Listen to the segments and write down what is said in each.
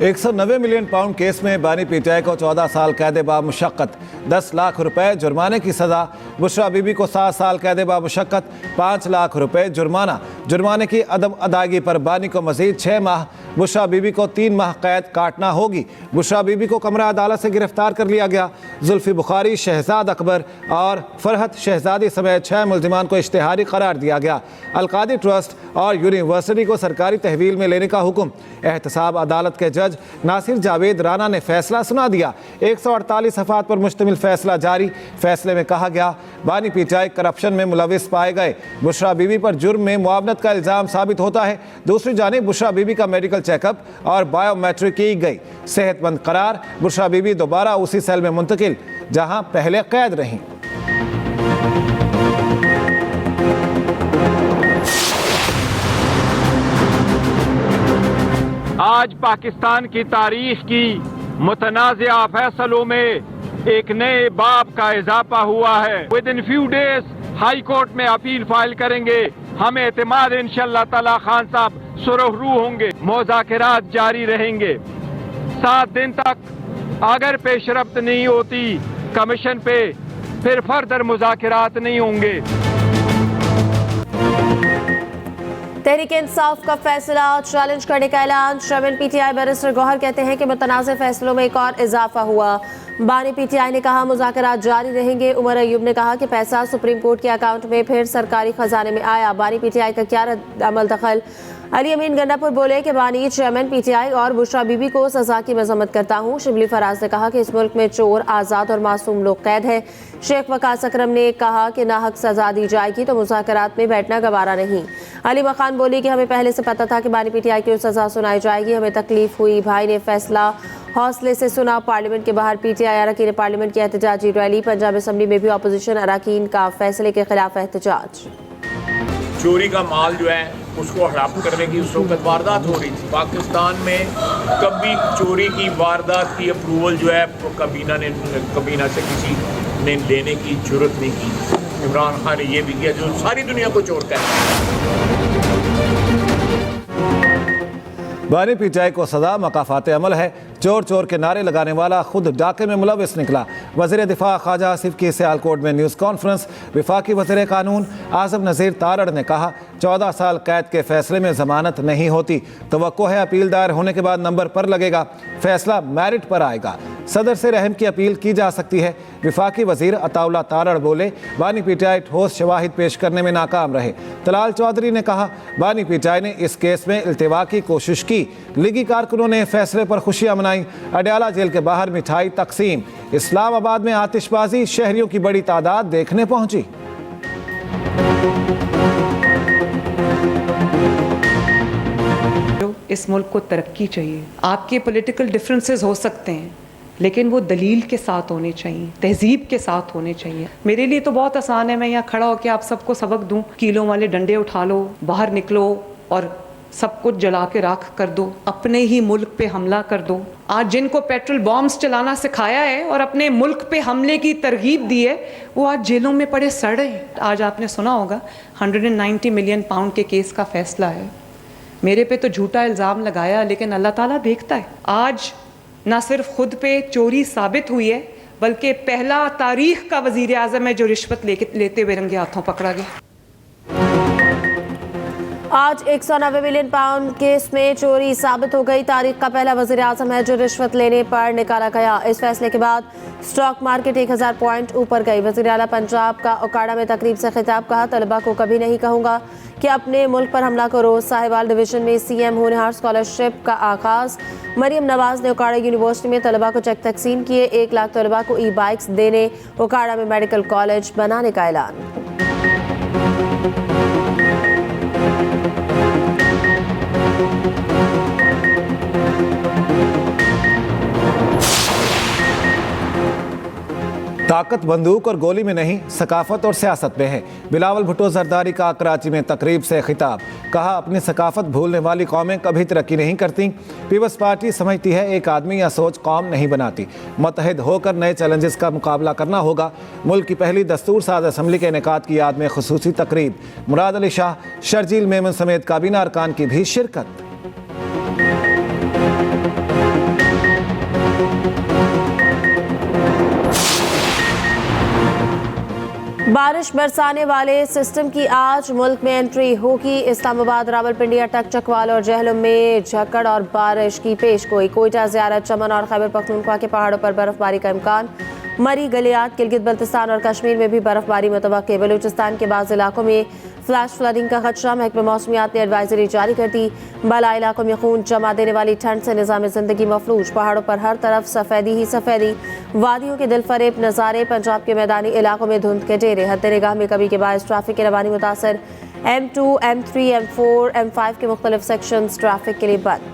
190 million pound case में बानी PTI को 14 साल कैद बामुशक्कत, 10 लाख रुपए जुर्माने की सजा। बुशरा बीबी को 7 साल कैद बामुशक्कत, 5 लाख रुपए जुर्माना। जुर्माने की अदम अदायगी पर बानी को मजीद 6 माह, बुशरा बीबी को 3 माह कैद काटना होगी। बुशरा बीबी को कमरा अदालत से गिरफ्तार कर लिया गया। जुल्फी बुखारी, शहजाद अकबर और फरहत शहजादी समेत 6 मुल्जिमान को इश्तिहारी करार दिया गया। अलकादी ट्रस्ट और यूनिवर्सिटी को सरकारी तहवील में लेने का हुक्म। एहतसाब अदालत के जज नासिर जावेद राना ने फैसला सुना दिया। 148 सफ़ात पर मुश्तमिल फैसला जारी। फैसले में कहा गया, बानी पीटीआई करप्शन में मुलविस पाए गए। बुशरा बीबी पर जुर्म में मुआवनत का इल्ज़ाम साबित होता है। दूसरी जानिब बुशरा बीबी का मेडिकल चेकअप और बायोमेट्रिक की गई। सेहतमंद करार। बुशरा बीबी दोबारा उसी सेल में मुंतकिल जहां पहले कैद रहीं। आज पाकिस्तान की तारीख की मुतनाज़िया फैसलों में एक नए बाब का इजाफा हुआ है। With in few days high court में अपील फाइल करेंगे। हमें एतमाद इंशाअल्लाह ताला खान साहब सुरखरू होंगे। मुज़ाकरात जारी रहेंगे 7 दिन तक। अगर पेशरफ्त नहीं होती कमीशन पे, फिर फर्दर मुज़ाकरात नहीं होंगे। तहरीक इंसाफ का फैसला चैलेंज करने का ऐलान। चेयरमैन पीटीआई बैरिस्टर गौहर कहते हैं कि मुतनाज़ फैसलों में एक और इजाफा हुआ। बानी पीटीआई ने कहा मुज़ाकरात जारी रहेंगे। उमर अयूब ने कहा कि पैसा सुप्रीम कोर्ट के अकाउंट में फिर सरकारी खजाने में आया। बानी पीटीआई का क्या अमल दखल। अली अमीन गंडापुर बोले कि बानी चेयरमैन पीटीआई और बुशरा बीबी को सजा की मजम्मत करता हूँ। शिबली फराज ने कहा कि इस मुल्क में चोर, आज़ाद और मासूम लोग कैद हैं। शेख वकास अकरम ने कहा कि नाहक सजा दी जाएगी तो मुज़ाकरात में बैठना गवारा नहीं। अली मखान बोली कि हमें पहले से पता था कि बानी पीटीआई की सजा सुनाई जाएगी, हमें तकलीफ हुई। भाई ने फैसला हौसले से सुना। पार्लियामेंट के बाहर पीटीआई अरकान पार्लियामेंट की एहतजाजी रैली। पंजाब असम्बली में भी अपोजिशन अरकान का फैसले के खिलाफ एहतजाज। चोरी का माल जो है उसको हड़प करने की उस वक्त वारदात हो रही थी। पाकिस्तान में कभी चोरी की वारदात की अप्रूवल जो है कबीना से किसी ने लेने की जरूरत नहीं की। इमरान खान ने यह भी किया जो सारी दुनिया को चोर कहता है। बानी पीटीआई को सजा मकाफात अमल है। चोर चोर के नारे लगाने वाला खुद डाके में मुलविस निकला। वज़ीर दिफा ख्वाजा आसिफ की सियालकोट में न्यूज़ कॉन्फ्रेंस। वफाकी वज़ीर कानून आज़म नज़ीर तारड़ ने कहा 14 साल कैद के फैसले में ज़मानत नहीं होती। तवक्को है अपील दायर होने के बाद नंबर पर लगेगा, फैसला मेरिट पर आएगा। सदर से रहम की अपील की जा सकती है। वफाकी वज़ीर अताउल्ला तारड़ बोले बानी पीटीआई ठोस शवाहिद पेश करने में नाकाम रहे। तलाल चौधरी ने कहा बानी पीटीआई ने इस केस में इल्तिवा की कोशिश की। लीगी कारकुनों ने फैसले पर खुशियां मनाई। अडयाला जेल के बाहर मिठाई तकसीम। इस्लामाबाद में आतिशबाजी, शहरियों की बड़ी तादाद देखने पहुंची। इस मुल्क को तरक्की चाहिए। आपके पॉलिटिकल डिफरेंसेस हो सकते हैं लेकिन वो दलील के साथ होने चाहिए, तहजीब के साथ होने चाहिए। मेरे लिए तो बहुत आसान है, मैं यहाँ खड़ा होकर आप सबको सबक दूं। कीलों वाले डंडे उठा लो, बाहर निकलो और सब कुछ जला के राख कर दो, अपने ही मुल्क पे हमला कर दो। आज जिनको पेट्रोल बॉम्ब्स चलाना सिखाया है और अपने मुल्क पे हमले की तरगीब दी है, वो आज जेलों में पड़े सड़ रहे हैं। आज आपने सुना होगा 190 मिलियन पाउंड के केस का फैसला है। मेरे पे तो झूठा इल्ज़ाम लगाया, लेकिन अल्लाह ताला देखता है। आज ना सिर्फ खुद पे चोरी साबित हुई है, बल्कि पहला तारीख का वज़ीर आज़म है जो रिश्वत लेते हुए रंगे हाथों पकड़ा गया। आज 190 मिलियन पाउंड केस में चोरी साबित हो गई। तारीख का पहला वज़ीर आज़म है जो रिश्वत लेने पर निकाला गया। इस फैसले के बाद स्टॉक मार्केट 1000 पॉइंट ऊपर गई। वज़ीर आला पंजाब का ओकाड़ा में तकरीब से खिताब। कहा तलबा को कभी नहीं कहूँगा कि अपने मुल्क पर हमला करो। साहिवाल डिवीजन में CM होनहार स्कॉलरशिप का आगाज। मरियम नवाज ने ओकाड़ा यूनिवर्सिटी में तलबा को चेक तकसीम किए। 1 लाख तलबा को ई-बाइक्स देने। ओकाड़ा में मेडिकल कॉलेज बनाने का ऐलान। ताकत बंदूक और गोली में नहीं, सकाफत और सियासत में है। बिलावल भुट्टो जरदारी का कराची में तकरीब से खिताब। कहा अपनी सकाफत भूलने वाली कौमें कभी तरक्की नहीं करती। पीपल्स पार्टी समझती है एक आदमी या सोच कौम नहीं बनाती। मुत्तहिद होकर नए चैलेंजेस का मुकाबला करना होगा। मुल्क की पहली दस्तूर साज असम्बली के इनेकाद की याद में खुसूसी तकरीब। मुराद अली शाह, शर्जील मेमन समेत काबीना अरकान की भी शिरकत। बारिश बरसाने वाले सिस्टम की आज मुल्क में एंट्री होगी। इस्लामाबाद, रावलपिंडी, अटक, चकवाल और जहलम में झक्कड़ और बारिश की पेशगोई। कोयटा, ज़ियारत, चमन और खैबर पख्तूनख्वा के पहाड़ों पर बर्फबारी का इम्कान। मरी, गलियात, गिलगित बल्तिस्तान और कश्मीर में भी बर्फबारी मुतवक्के। बलूचिस्तान के बाज़ इलाकों में फ्लैश फ्लडिंग का खदशा। महकमा मौसमियात ने एडवाइजरी जारी कर दी। बाला इलाकों में खून जमा देने वाली ठंड से निज़ाम ज़िंदगी मफलूज। पहाड़ों पर हर तरफ सफ़ेदी ही सफ़ेदी। वादियों के दिलफरेब नज़ारे। पंजाब के मैदानी इलाकों में धुंध के डेरे। हद निगाह में कभी के बायस ट्रैफिक की रवानी मुतासर। M2, M3, M4, M5 के मुख्तलिफ सेक्शन ट्रैफिक के लिए बंद।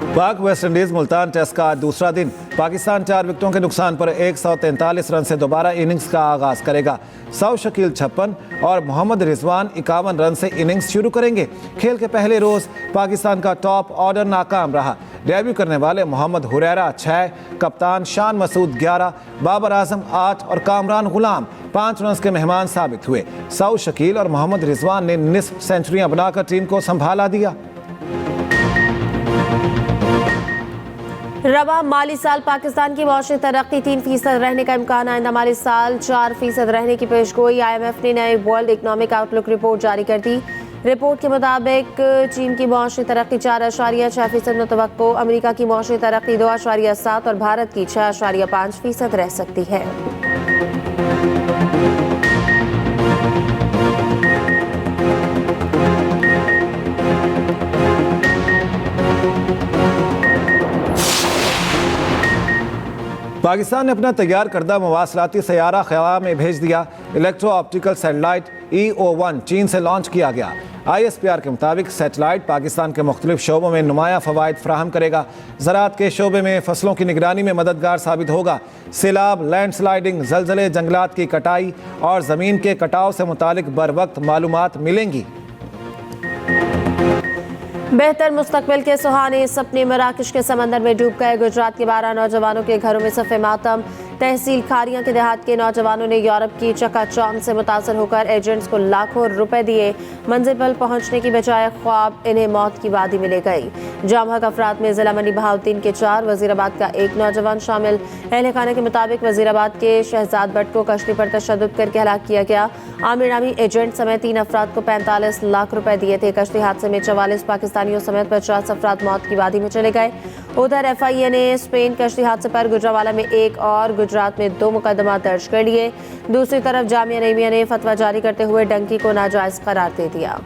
पाक वेस्ट इंडीज मुल्तान टेस्ट का आज दूसरा दिन। पाकिस्तान 4 विकेटों के नुकसान पर 143 रन से दोबारा इनिंग्स का आगाज करेगा। सऊद शकील 56 और मोहम्मद रिजवान 51 रन से इनिंग्स शुरू करेंगे। खेल के पहले रोज पाकिस्तान का टॉप ऑर्डर नाकाम रहा। डेब्यू करने वाले मोहम्मद हुरैरा 6, कप्तान शान मसूद 11, बाबर आजम 8 और कामरान गुलाम 5 रन के मेहमान साबित हुए। सऊद शकील और मोहम्मद रिजवान ने निस्फ सेंचुरियां बनाकर टीम को संभाला दिया। रवा माली साल पाकिस्तान की मौशी तरक्की 3% रहने का इम्कान। आइंदा माली साल 4% रहने की पेशगोई। IMF ने नई वर्ल्ड इकनॉमिक आउटलुक रिपोर्ट जारी कर दी। रिपोर्ट के मुताबिक चीन की मौशी तरक्की 4.6% मुतवक्को। अमेरिका की मौशी तरक्की 2.7 और भारत की 6.5% रह सकती है। पाकिस्तान ने अपना तैयार करदा मवासलाती सैयारा ख़ला में भेज दिया। इलेक्ट्रो ऑप्टिकल सैटेलाइट EO1 चीन से लॉन्च किया गया। ISPR के मुताबिक सैटेलाइट पाकिस्तान के मुख्तलिफ शोबों में नुमाया फ़वाइद फ्राहम करेगा। ज़राअत के शोबे में फसलों की निगरानी में मददगार साबित होगा। सैलाब, लैंडस्लाइडिंग, ज़लज़ले, जंगलात की कटाई और ज़मीन के कटाव से मुतालिक बर वक्त मालूमात मिलेंगी। बेहतर मुस्तकबिल के सुहाने सपने मराकश के समंदर में डूब गए। गुजरात के 12 नौजवानों के घरों में सफ़े मातम। तहसील खारियां के देहात के नौजवानों ने यूरोप की चकाचौंध से मुतासर होकर एजेंट्स को लाखों रुपए दिए। मंजिल पर पहुंचने की बजाय ख्वाब इन्हें मौत की वादी में ले गई। जामहक अफराद में जिला मंडी बहाउद्दीन के 4, वजीराबाद का 1 नौजवान शामिल। अहले खाना के मुताबिक वजीराबाद के शहजाद भट्ट को कश्ती पर तशद्दुद करके हलाक किया गया। आमिर नामी एजेंट समेत 3 अफराद को 45 लाख रुपए दिए थे। कश्ती हादसे में 44 पाकिस्तानियों समेत 50 अफराद मौत की वादी में चले गए। उधर FIA ने स्पेन कश्ती हादसे पर गुजरावाला में 1 और गुजरात में 2 मुकदमा दर्ज कर लिए। दूसरी तरफ जामिया नईमिया ने फतवा जारी करते हुए डंकी को नाजायज करार दे दिया।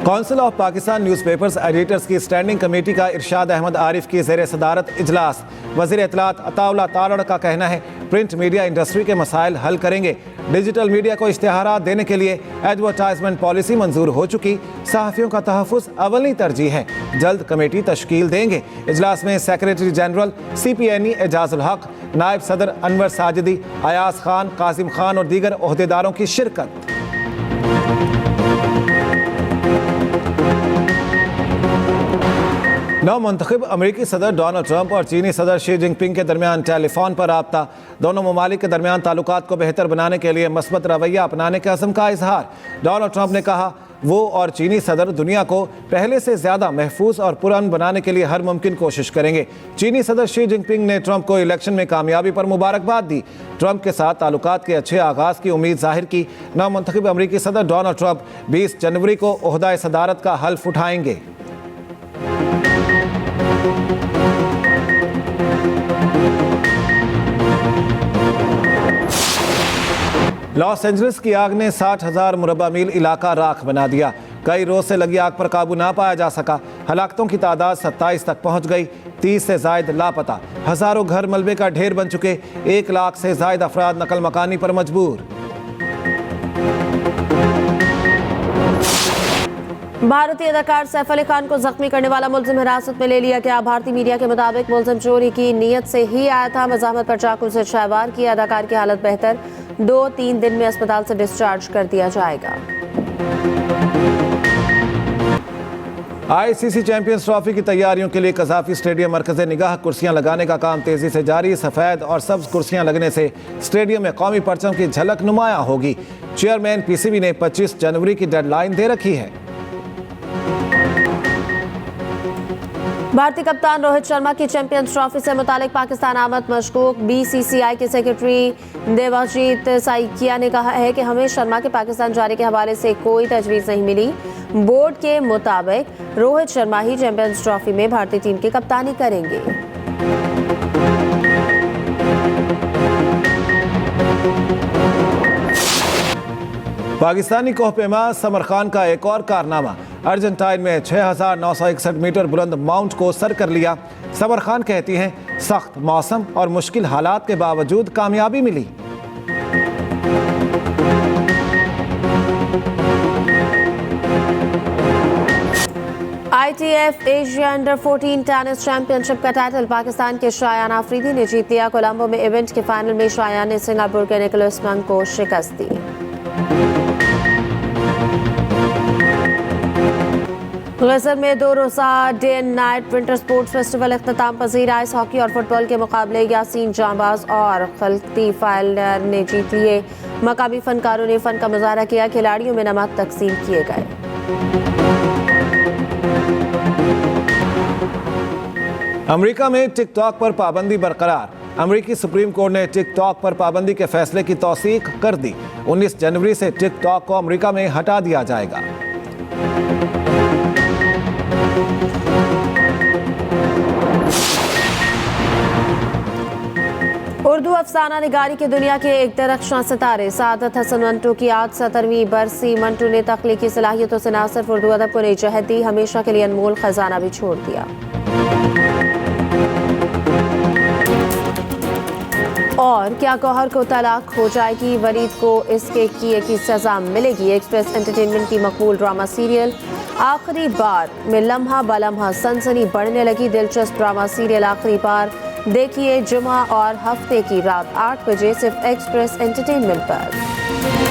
Council of Pakistan newspapers editors की स्टैंडिंग कमेटी का इरशाद अहमद आरिफ की ज़ेर सदारत इजलास। वज़ीर इत्तलात अताउल्लाह तारड़ का कहना है प्रिंट मीडिया इंडस्ट्री के मसाइल हल करेंगे। डिजिटल मीडिया को इश्तिहारात देने के लिए एडवर्टाइजमेंट पॉलिसी मंजूर हो चुकी। सहाफ़ियों का तहफ़्फ़ुज़ अव्वली तरजीह है। जल्द कमेटी तश्कील देंगे। इजलास में सेक्रेटरी जनरल CPNE एजाजुल हक, नायब सदर अनवर साजिदी, अयाज खान, कासिम खान और दीगर ओहदेदारों की शिरकत। नवमुंतखब अमेरिकी सदर डोनाल्ड ट्रंप और चीनी सदर शी जिनपिंग के दरमियान टेलीफोन पर राब्ता। दोनों ममालिक के दरमियान ताल्लुकात को बेहतर बनाने के लिए मस्बत रवैया अपनाने के अज़्म का इजहार। डोनाल्ड ट्रंप ने कहा वो और चीनी सदर दुनिया को पहले से ज़्यादा महफूज और पुरअमन बनाने के लिए हर मुमकिन कोशिश करेंगे। चीनी सदर शी जिनपिंग ने ट्रंप को इलेक्शन में कामयाबी पर मुबारकबाद दी। ट्रंप के साथ ताल्लुकात के अच्छे आगाज़ की उम्मीद जाहिर की। नवमुंतखब अमेरिकी सदर डोनाल्ड ट्रंप 20 जनवरी को ओहदा सदारत का हल्फ उठाएंगे। लॉस एंजलिस की आग ने 60,000 मुरब्बा मील इलाका राख बना दिया। कई रोज से लगी आग पर काबू ना पाया जा सका। हलाकतों की तादाद 27 तक पहुंच गई। 30 से जायद लापता। हजारों घर मलबे का ढेर बन चुके। 1 लाख से जायद अफराद नकल मकानी पर मजबूर। भारतीय अदाकार सैफ अली खान को जख्मी करने वाला मुलजिम हिरासत में ले लिया गया। भारतीय मीडिया के मुताबिक मुलजिम चोरी की नीयत से ही आया था। मज़ाहमत पर चाकू से 6 वार किया। अदाकार की हालत बेहतर। 2-3 दिन में अस्पताल से डिस्चार्ज कर दिया जाएगा। आईसीसी चैंपियंस ट्रॉफी की तैयारियों के लिए कज़ाफी स्टेडियम मरकज़ निगाह कुर्सियां लगाने का काम तेजी से जारी। सफ़ेद और सब्ज कुर्सियां लगने से स्टेडियम में कौमी परचम की झलक नुमायां होगी। चेयरमैन पीसीबी ने 25 जनवरी की डेडलाइन दे रखी है। भारतीय कप्तान रोहित शर्मा की चैंपियंस ट्रॉफी से मुतालिक पाकिस्तान आमद मशकूक। बीसीसीआई के सेक्रेटरी देवाजीत साइकिया ने कहा है कि हमें शर्मा के पाकिस्तान जाने के हवाले से कोई तजवीज़ नहीं मिली। बोर्ड के मुताबिक रोहित शर्मा ही चैंपियंस ट्रॉफी में भारतीय टीम की कप्तानी करेंगे। पाकिस्तानी कोहपेमा समर खान का एक और कारनामा, अर्जेंटाइन में 6,961 मीटर बुलंद माउंट को सर कर लिया। समर खान कहती हैं सख्त मौसम और मुश्किल हालात के बावजूद कामयाबी मिली। ITF Asia under 14 tennis championship का टाइटल पाकिस्तान के शायान आफरीदी ने जीत लिया। कोलंबो में इवेंट के फाइनल में शायान ने सिंगापुर के निकोलस मंग को शिकस्त दी। गजर में 2 रोज़ा day and night winter sports festival इख्तिताम पजीर। आइस हॉकी और फुटबॉल के मुकाबले यासीन जांबाज और खलती फाइलर ने जीत लिए। मकामी फनकारों ने फन का मुजाहरा किया। खिलाड़ियों में नमक तकसीम किए गए। अमेरिका में टिकटॉक पर पाबंदी बरकरार। अमेरिकी सुप्रीम कोर्ट ने टिकटॉक पर पाबंदी के फैसले की तौसीक कर दी। 19 जनवरी से टिकटॉक को अमेरिका में हटा दिया जाएगा। उर्दू अफसाना निगारी की दुनिया के एक दरख्शां सितारे सादत हसन मंटू की आज 70वीं बरसी। मंटू ने तख्लीकी सलाहियतों से न सिर्फ उर्दू अदब को नई जहत दी, हमेशा के लिए अनमोल खजाना भी छोड़ दिया। और क्या गौहर को तलाक हो जाएगी, वलीद को इसके किए की सजा मिलेगी। एक्सप्रेस एंटरटेनमेंट की मकबूल ड्रामा सीरियल आखिरी बार में लम्हा बलम्हा सनसनी बढ़ने लगी। दिलचस्प ड्रामा सीरियल आखिरी बार देखिए जुमा और हफ्ते की रात 8 बजे सिर्फ एक्सप्रेस एंटरटेनमेंट पर।